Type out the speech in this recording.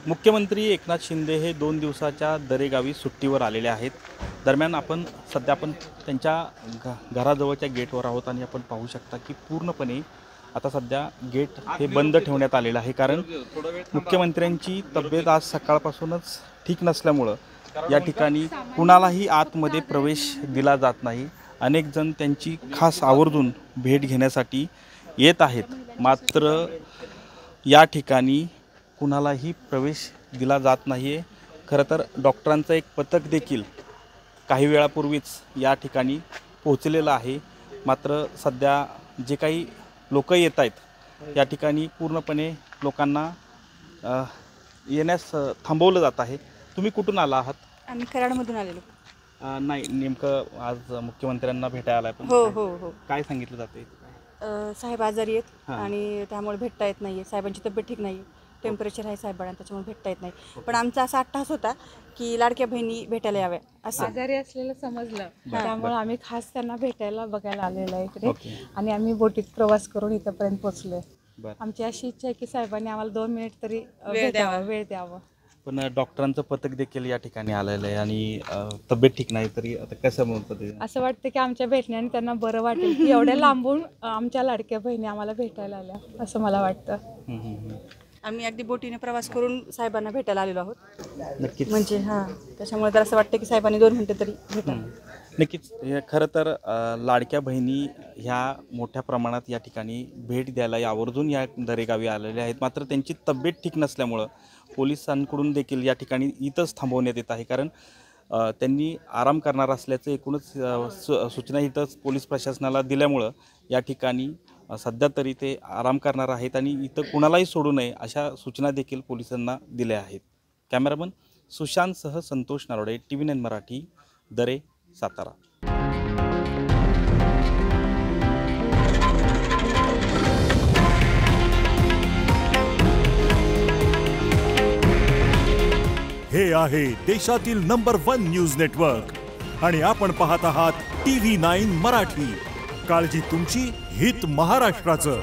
मुख्यमंत्री एकनाथ शिंदे हे 2 दिवसाच्या दरेगावी सुट्टीवर आलेले आहेत। दरम्यान सध्या आपण त्यांच्या घराजवळच्या गेटवर आहोत आणि आपण पाहू शकता की पूर्णपणे आता सध्या गेट हे बंद ठेवण्यात आलेलं आहे, कारण मुख्यमंत्र्यांची तब्येत आज सकाळपासूनच ठीक नसल्यामुळे या ठिकाणी कुणालाही आतमध्ये प्रवेश दिला जात नाही। अनेक जण त्यांची खास आवर्जून भेट घेण्यासाठी येत आहेत, मात्र या ठिकाणी कुणालाही प्रवेश दिला जात नाही आहे। खरं तर डॉक्टरांचं एक पथक देखील काही वेळापूर्वीच या ठिकाणी पोहोचलेलं आहे, मात्र सध्या जे काही लोक येत आहेत या ठिकाणी पूर्णपणे लोकांना येण्यास थांबवलं जात आहे। तुम्ही कुठून आला आहात? आम्ही कराडमधून आलेलो। नाही, नेमकं आज मुख्यमंत्र्यांना भेटायला आलाय, पण हो हो हो काय सांगितलं जाते? साहेब आजारी आहेत आणि त्यामुळे भेटता येत नाही आहे। साहेबांची तब्येत ठीक नाही आहे, टेम्परेचर आहे साहेबांना, त्याच्यामुळे भेटता येत नाही। पण आमचा असा अट्टाहास होता की लाडक्या बहिणी भेटायला याव्या असं। आजारी असलेलं समजलं, त्यामुळे आम्ही खास त्यांना भेटायला बघायला आलेलो आहे इकडे आणि आम्ही बोटीत प्रवास करून इथपर्यंत पोहोचलोय। आमची अशी इच्छा आहे की साहेबांनी आम्हाला 2 मिनिट तरी वेळ द्यावा। पण डॉक्टरांचं पथक देखील या ठिकाणी आलेलं आहे आणि तब्येत ठीक नाही, तरी आता कसं म्हणतात ते? असं वाटतं की आमच्या भेटण्याने त्यांना बरं वाटेल की एवढ्या लांबून आमच्या लाडक्या बहिणी आम्हाला भेटायला आल्या, असं मला वाटतं। आम्ही अगदी बोटीने प्रवास करून साहेबांना भेटायला आलेलो आहोत। नक्कीच, म्हणजे त्याच्यामुळे तर असं वाटतं की साहेबांनी 2 मिनिटं तरी भेटावं। नक्कीच। खरं तर लाडक्या बहिणी ह्या मोठ्या प्रमाणात या ठिकाणी भेट द्यायला आवर्जून या दरेगावी आलेल्या आहेत, मात्र त्यांची तब्येत ठीक नसल्यामुळं पोलिसांकडून देखील या ठिकाणी इथंच थांबवण्यात येत आहे, कारण त्यांनी आराम करणार असल्याचं एकूणच सूचना इथंच पोलीस प्रशासनाला दिल्यामुळं या ठिकाणी सध्या तरी ते आराम करणार आहेत आणि इथं कुणालाही सोडू नये अशा सूचना देखील पोलिसांना दिल्या आहेत। कॅमेरामन सुशांतसह संतोष नरोडे, TV9 मराठी, दरे, सातारा। हे आहे देशातील नंबर 1 न्यूज नेटवर्क आणि आपण पाहत आहात TV9 मराठी। काळजी तुमची, हित महाराष्ट्राचं।